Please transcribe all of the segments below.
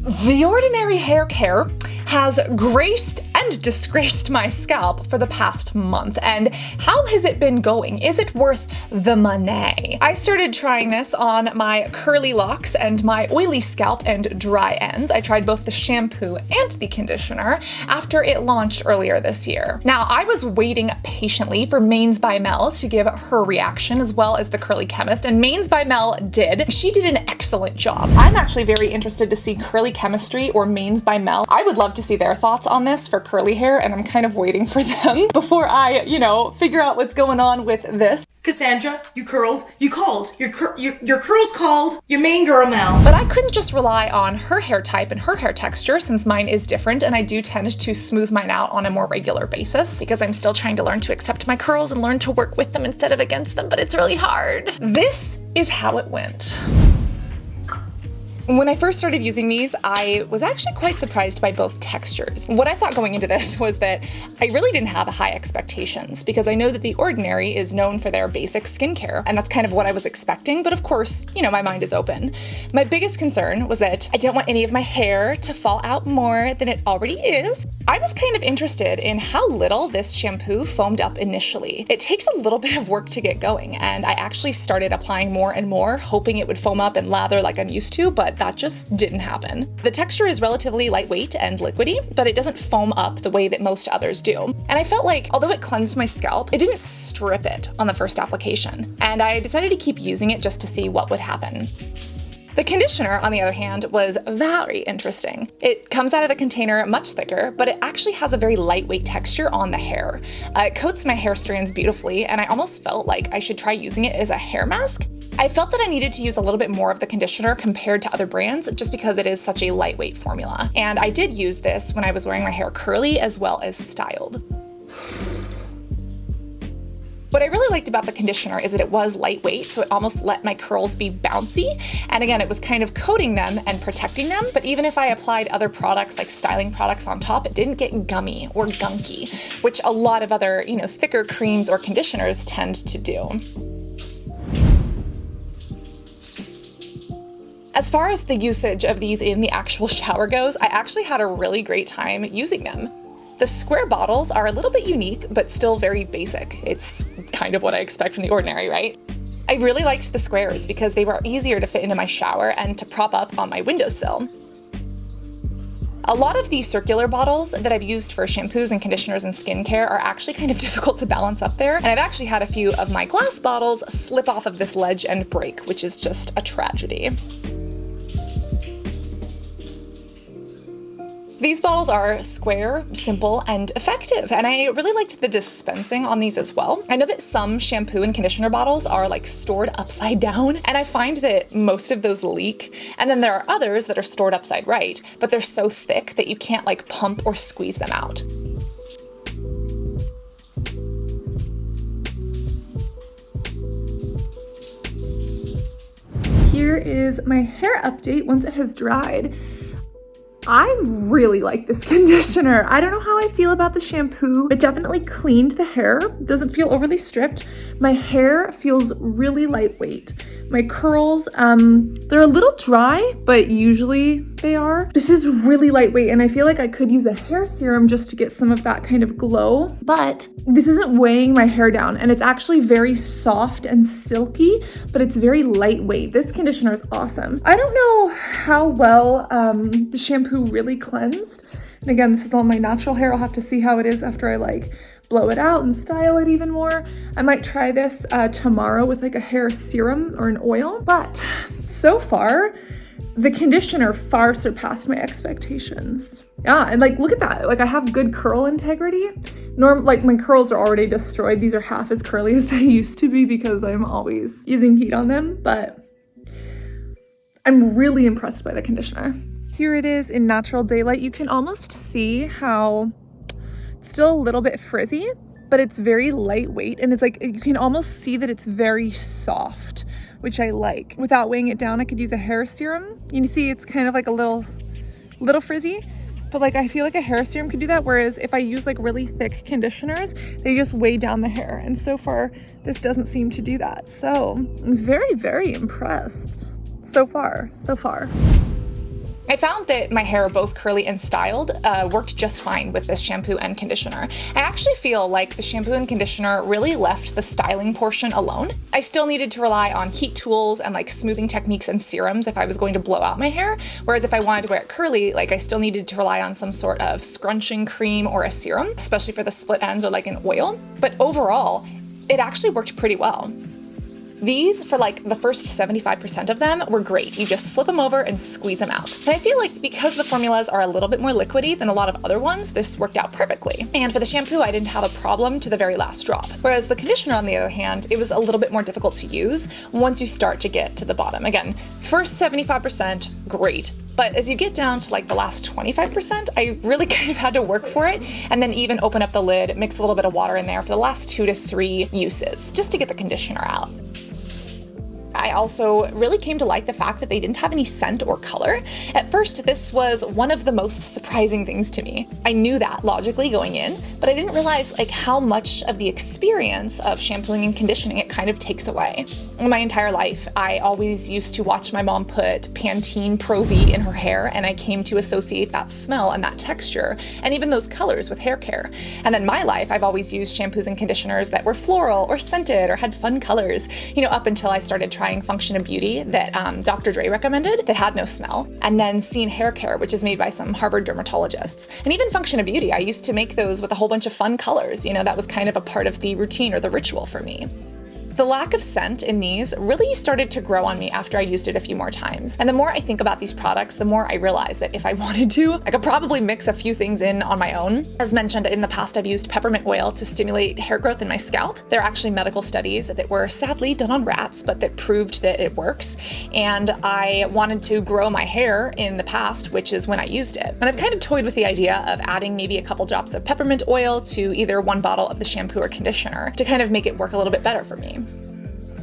The Ordinary hair care has graced and disgraced my scalp for the past month, and how has it been going? Is it worth the money? I started trying this on my curly locks and my oily scalp and dry ends. I tried both the shampoo and the conditioner after it launched earlier this year. Now, I was waiting patiently for Mains by Mel to give her reaction, as well as the Curly Chemist, and Mains by Mel did. She did an excellent job. I'm actually very interested to see Curly Chemistry or Mains by Mel. I would love to see their thoughts on this for curly hair, and I'm kind of waiting for them before I, figure out what's going on with this. Cassandra, you curled. You called. Your curls called. Your main girl Mel. But I couldn't just rely on her hair type and her hair texture, since mine is different, and I do tend to smooth mine out on a more regular basis because I'm still trying to learn to accept my curls and learn to work with them instead of against them, but it's really hard. This is how it went. When I first started using these, I was actually quite surprised by both textures. What I thought going into this was that I really didn't have high expectations, because I know that The Ordinary is known for their basic skincare, and that's kind of what I was expecting, but of course, my mind is open. My biggest concern was that I don't want any of my hair to fall out more than it already is. I was kind of interested in how little this shampoo foamed up initially. It takes a little bit of work to get going, and I actually started applying more and more, hoping it would foam up and lather like I'm used to, but that just didn't happen. The texture is relatively lightweight and liquidy, but it doesn't foam up the way that most others do. And I felt like, although it cleansed my scalp, it didn't strip it on the first application. And I decided to keep using it just to see what would happen. The conditioner, on the other hand, was very interesting. It comes out of the container much thicker, but it actually has a very lightweight texture on the hair. It coats my hair strands beautifully, and I almost felt like I should try using it as a hair mask. I felt that I needed to use a little bit more of the conditioner compared to other brands, just because it is such a lightweight formula. And I did use this when I was wearing my hair curly as well as styled. What I really liked about the conditioner is that it was lightweight, so it almost let my curls be bouncy. And again, it was kind of coating them and protecting them, but even if I applied other products like styling products on top, it didn't get gummy or gunky, which a lot of other, thicker creams or conditioners tend to do. As far as the usage of these in the actual shower goes, I actually had a really great time using them. The square bottles are a little bit unique, but still very basic. It's kind of what I expect from The Ordinary, right? I really liked the squares because they were easier to fit into my shower and to prop up on my windowsill. A lot of these circular bottles that I've used for shampoos and conditioners and skincare are actually kind of difficult to balance up there, and I've actually had a few of my glass bottles slip off of this ledge and break, which is just a tragedy. These bottles are square, simple, and effective, and I really liked the dispensing on these as well. I know that some shampoo and conditioner bottles are stored upside down, and I find that most of those leak, and then there are others that are stored upside right, but they're so thick that you can't pump or squeeze them out. Here is my hair update once it has dried. I really like this conditioner. I don't know how I feel about the shampoo. It definitely cleaned the hair. Doesn't feel overly stripped. My hair feels really lightweight. My curls, they're a little dry, but usually they are. This is really lightweight, and I feel like I could use a hair serum just to get some of that kind of glow, but this isn't weighing my hair down, and it's actually very soft and silky, but it's very lightweight. This conditioner is awesome. I don't know how well the shampoo really cleansed. And again, this is all my natural hair. I'll have to see how it is after I blow it out and style it even more. I might try this tomorrow with a hair serum or an oil. But so far, the conditioner far surpassed my expectations. Yeah, and look at that. I have good curl integrity. My curls are already destroyed. These are half as curly as they used to be because I'm always using heat on them, but I'm really impressed by the conditioner. Here it is in natural daylight. You can almost see how it's still a little bit frizzy, but it's very lightweight, and it's you can almost see that it's very soft, which I like. Without weighing it down, I could use a hair serum. You can see it's kind of a little frizzy, but I feel like a hair serum could do that, whereas if I use really thick conditioners, they just weigh down the hair, and so far this doesn't seem to do that. So I'm very, very impressed so far. I found that my hair, both curly and styled, worked just fine with this shampoo and conditioner. I actually feel like the shampoo and conditioner really left the styling portion alone. I still needed to rely on heat tools and like smoothing techniques and serums if I was going to blow out my hair, whereas if I wanted to wear it curly, like I still needed to rely on some sort of scrunching cream or a serum, especially for the split ends or like an oil. But overall, it actually worked pretty well. These, for like the first 75% of them, were great. You just flip them over and squeeze them out. And I feel like because the formulas are a little bit more liquidy than a lot of other ones, this worked out perfectly. And for the shampoo, I didn't have a problem to the very last drop. Whereas the conditioner, on the other hand, it was a little bit more difficult to use once you start to get to the bottom. Again, first 75%, great. But as you get down to like the last 25%, I really kind of had to work for it, and then even open up the lid, mix a little bit of water in there for the last 2 to 3 uses, just to get the conditioner out. I also really came to like the fact that they didn't have any scent or color. At first, this was one of the most surprising things to me. I knew that logically going in, but I didn't realize like how much of the experience of shampooing and conditioning it kind of takes away. In my entire life, I always used to watch my mom put Pantene Pro V in her hair, and I came to associate that smell and that texture and even those colors with hair care. And then my life, I've always used shampoos and conditioners that were floral or scented or had fun colors, up until I started trying Function of Beauty that Dr. Dre recommended that had no smell, and then seen hair care, which is made by some Harvard dermatologists. And even Function of Beauty, I used to make those with a whole bunch of fun colors. That was kind of a part of the routine or the ritual for me. The lack of scent in these really started to grow on me after I used it a few more times. And the more I think about these products, the more I realize that if I wanted to, I could probably mix a few things in on my own. As mentioned, in the past, I've used peppermint oil to stimulate hair growth in my scalp. There are actually medical studies that were sadly done on rats, but that proved that it works. And I wanted to grow my hair in the past, which is when I used it. And I've kind of toyed with the idea of adding maybe a couple drops of peppermint oil to either one bottle of the shampoo or conditioner to kind of make it work a little bit better for me.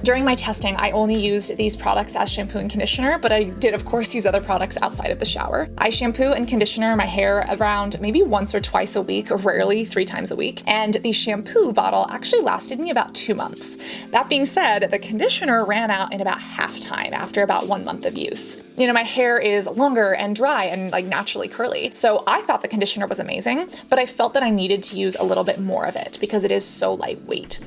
During my testing, I only used these products as shampoo and conditioner, but I did of course use other products outside of the shower. I shampoo and conditioner my hair around maybe once or twice a week, or rarely 3 times a week, and the shampoo bottle actually lasted me about 2 months. That being said, the conditioner ran out in about half time after about 1 month of use. My hair is longer and dry and like naturally curly, so I thought the conditioner was amazing, but I felt that I needed to use a little bit more of it because it is so lightweight.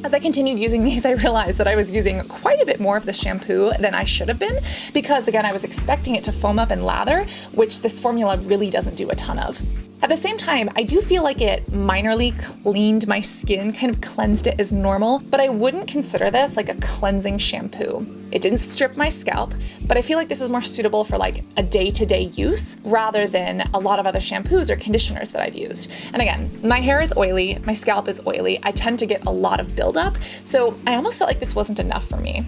As I continued using these, I realized that I was using quite a bit more of the shampoo than I should have been, because again, I was expecting it to foam up and lather, which this formula really doesn't do a ton of. At the same time, I do feel like it minorly cleaned my skin, kind of cleansed it as normal, but I wouldn't consider this like a cleansing shampoo. It didn't strip my scalp, but I feel like this is more suitable for like a day-to-day use rather than a lot of other shampoos or conditioners that I've used. And again, my hair is oily, my scalp is oily, I tend to get a lot of buildup, so I almost felt like this wasn't enough for me.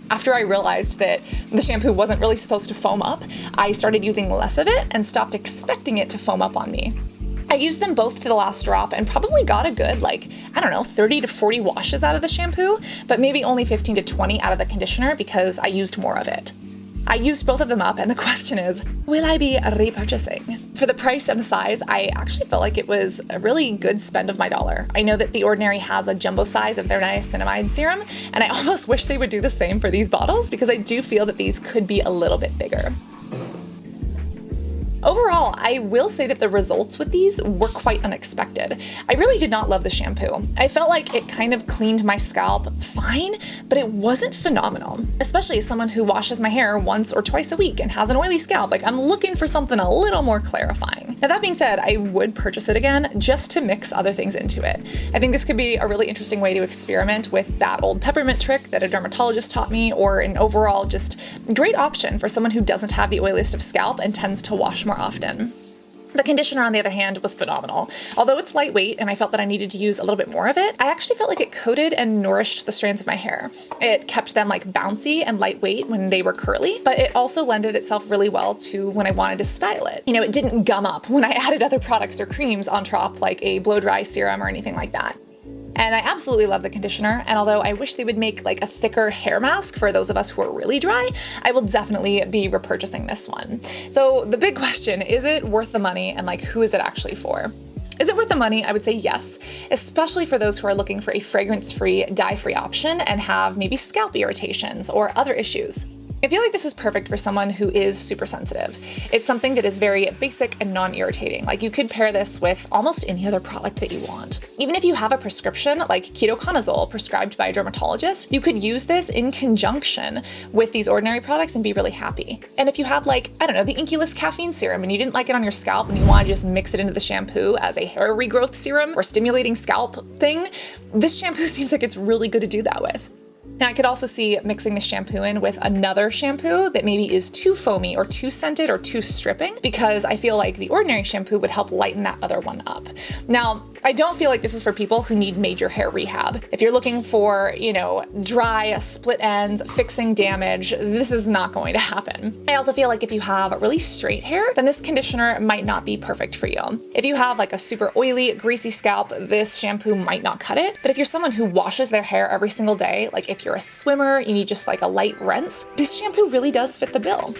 After I realized that the shampoo wasn't really supposed to foam up, I started using less of it and stopped expecting it to foam up on me. I used them both to the last drop and probably got a good, 30 to 40 washes out of the shampoo, but maybe only 15 to 20 out of the conditioner because I used more of it. I used both of them up, and the question is, will I be repurchasing? For the price and the size, I actually felt like it was a really good spend of my dollar. I know that The Ordinary has a jumbo size of their niacinamide serum, and I almost wish they would do the same for these bottles because I do feel that these could be a little bit bigger. Overall, I will say that the results with these were quite unexpected. I really did not love the shampoo. I felt like it kind of cleaned my scalp fine, but it wasn't phenomenal, especially as someone who washes my hair once or twice a week and has an oily scalp. I'm looking for something a little more clarifying. Now, that being said, I would purchase it again just to mix other things into it. I think this could be a really interesting way to experiment with that old peppermint trick that a dermatologist taught me, or an overall just great option for someone who doesn't have the oiliest of scalp and tends to wash more often. The conditioner, on the other hand, was phenomenal. Although it's lightweight and I felt that I needed to use a little bit more of it, I actually felt like it coated and nourished the strands of my hair. It kept them bouncy and lightweight when they were curly, but it also lended itself really well to when I wanted to style it. It didn't gum up when I added other products or creams on top, like a blow dry serum or anything like that. And I absolutely love the conditioner, and although I wish they would make a thicker hair mask for those of us who are really dry, I will definitely be repurchasing this one. So the big question, is it worth the money, and who is it actually for? Is it worth the money? I would say yes, especially for those who are looking for a fragrance-free, dye-free option and have maybe scalp irritations or other issues. I feel like this is perfect for someone who is super sensitive. It's something that is very basic and non-irritating. Like, you could pair this with almost any other product that you want. Even if you have a prescription like ketoconazole prescribed by a dermatologist, you could use this in conjunction with these ordinary products and be really happy. And if you have, like, I don't know, the Inky List caffeine serum and you didn't like it on your scalp and you want to just mix it into the shampoo as a hair regrowth serum or stimulating scalp thing, this shampoo seems like it's really good to do that with. Now, I could also see mixing the shampoo in with another shampoo that maybe is too foamy or too scented or too stripping, because I feel like the ordinary shampoo would help lighten that other one up. Now, I don't feel like this is for people who need major hair rehab. If you're looking for, dry, split ends, fixing damage, this is not going to happen. I also feel like if you have really straight hair, then this conditioner might not be perfect for you. If you have like a super oily, greasy scalp, this shampoo might not cut it. But if you're someone who washes their hair every single day, like if you're a swimmer, you need just like a light rinse, this shampoo really does fit the bill.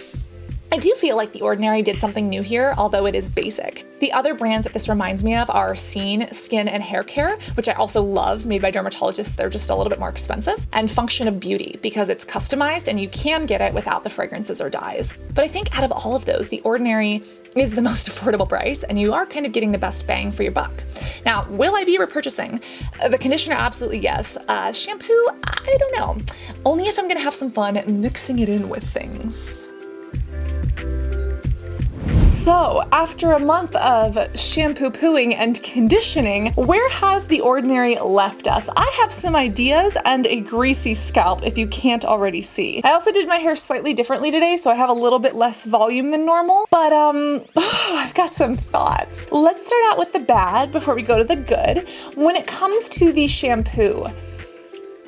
I do feel like The Ordinary did something new here, although it is basic. The other brands that this reminds me of are Scene Skin and Hair Care, which I also love, made by dermatologists. They're just a little bit more expensive, and Function of Beauty, because it's customized and you can get it without the fragrances or dyes. But I think out of all of those, The Ordinary is the most affordable price, and you are kind of getting the best bang for your buck. Now, will I be repurchasing? The conditioner, absolutely yes. Shampoo, I don't know. Only if I'm gonna have some fun mixing it in with things. So, after a month of shampoo-pooing and conditioning, where has The Ordinary left us? I have some ideas and a greasy scalp, if you can't already see. I also did my hair slightly differently today, so I have a little bit less volume than normal, but I've got some thoughts. Let's start out with the bad before we go to the good. When it comes to the shampoo,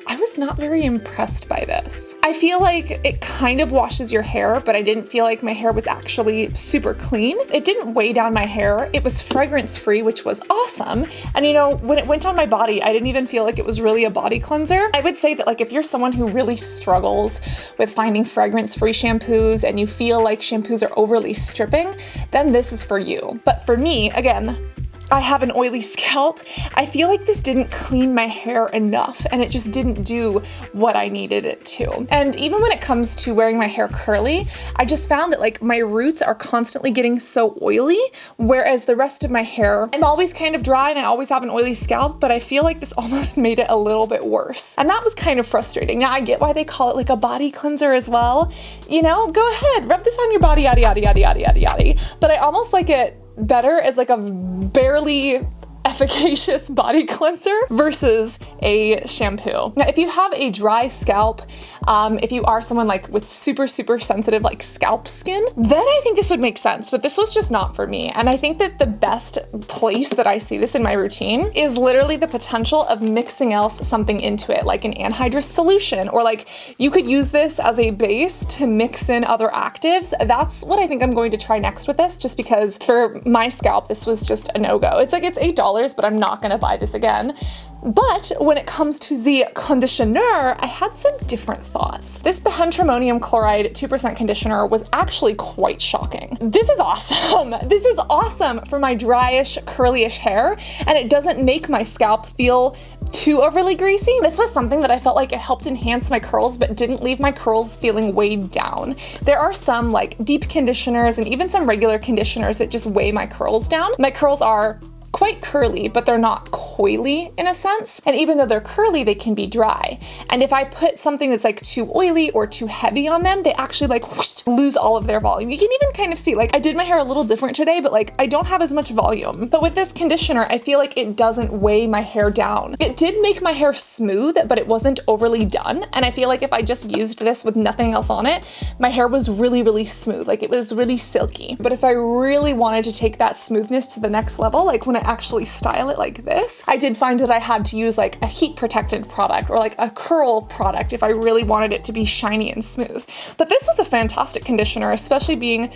I was not very impressed by this. I feel like it kind of washes your hair, but I didn't feel like my hair was actually super clean. It didn't weigh down my hair. It was fragrance-free, which was awesome. And when it went on my body, I didn't even feel like it was really a body cleanser. I would say that, like, if you're someone who really struggles with finding fragrance-free shampoos and you feel like shampoos are overly stripping, then this is for you. But for me, again, I have an oily scalp. I feel like this didn't clean my hair enough, and it just didn't do what I needed it to. And even when it comes to wearing my hair curly, I just found that, like, my roots are constantly getting so oily, whereas the rest of my hair, I'm always kind of dry and I always have an oily scalp, but I feel like this almost made it a little bit worse. And that was kind of frustrating. Now, I get why they call it like a body cleanser as well. Go ahead, rub this on your body, yada, yada, yada, yada, yada, yada. But I almost like it better as like a barely efficacious body cleanser versus a shampoo. Now, if you have a dry scalp, if you are someone like with super, super sensitive like scalp skin, then I think this would make sense, but this was just not for me. And I think that the best place that I see this in my routine is literally the potential of mixing something into it, like an anhydrous solution, or like you could use this as a base to mix in other actives. That's what I think I'm going to try next with this, just because for my scalp, this was just a no-go. It's $8, but I'm not gonna buy this again. But when it comes to the conditioner, I had some different thoughts. This bihentramonium chloride 2% conditioner was actually quite shocking. This is awesome. This is awesome for my dryish, curlyish hair, and it doesn't make my scalp feel too overly greasy. This was something that I felt like it helped enhance my curls, but didn't leave my curls feeling weighed down. There are some like deep conditioners and even some regular conditioners that just weigh my curls down. My curls are quite curly, but they're not coily in a sense. And even though they're curly, they can be dry. And if I put something that's like too oily or too heavy on them, they actually like whoosh, lose all of their volume. You can even kind of see, like, I did my hair a little different today, but like I don't have as much volume. But with this conditioner, I feel like it doesn't weigh my hair down. It did make my hair smooth, but it wasn't overly done. And I feel like if I just used this with nothing else on it, my hair was really, really smooth. Like it was really silky. But if I really wanted to take that smoothness to the next level, like when I actually style it like this, I did find that I had to use like a heat protected product or like a curl product if I really wanted it to be shiny and smooth. But this was a fantastic conditioner, especially being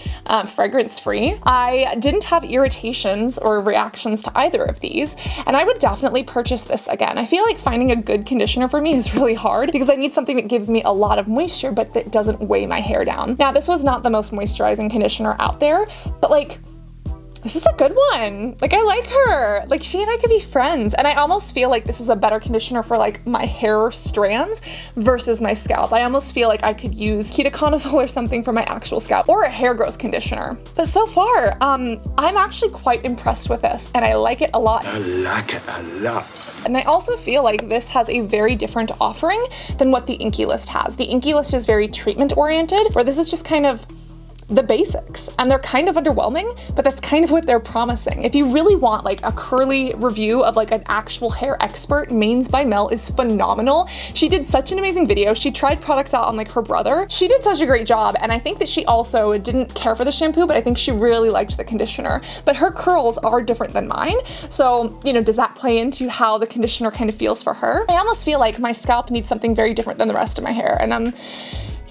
fragrance free. I didn't have irritations or reactions to either of these, and I would definitely purchase this again. I feel like finding a good conditioner for me is really hard because I need something that gives me a lot of moisture but that doesn't weigh my hair down. Now, this was not the most moisturizing conditioner out there, but like This is a good one. Like, I like her. Like, she and I could be friends. And I almost feel like this is a better conditioner for like my hair strands versus my scalp. I almost feel like I could use ketoconazole or something for my actual scalp, or a hair growth conditioner. But so far, I'm actually quite impressed with this, and I like it a lot. I like it a lot. And I also feel like this has a very different offering than what the Inky List has. The Inky List is very treatment oriented, where this is just kind of the basics, and they're kind of underwhelming, but that's kind of what they're promising. If you really want like a curly review of like an actual hair expert, Mains by Mel is phenomenal. She did such an amazing video. She tried products out on like her brother. She did such a great job, and I think that she also didn't care for the shampoo, but I think she really liked the conditioner. But her curls are different than mine, so you know, does that play into how the conditioner kind of feels for her? I almost feel like my scalp needs something very different than the rest of my hair, and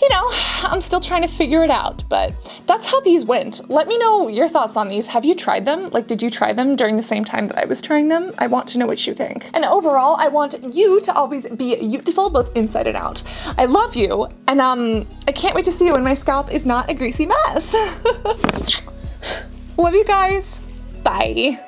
you know, I'm still trying to figure it out, but that's how these went. Let me know your thoughts on these. Have you tried them? Like, did you try them during the same time that I was trying them? I want to know what you think. And overall, I want you to always be beautiful, both inside and out. I love you, and I can't wait to see you when my scalp is not a greasy mess. Love you guys. Bye.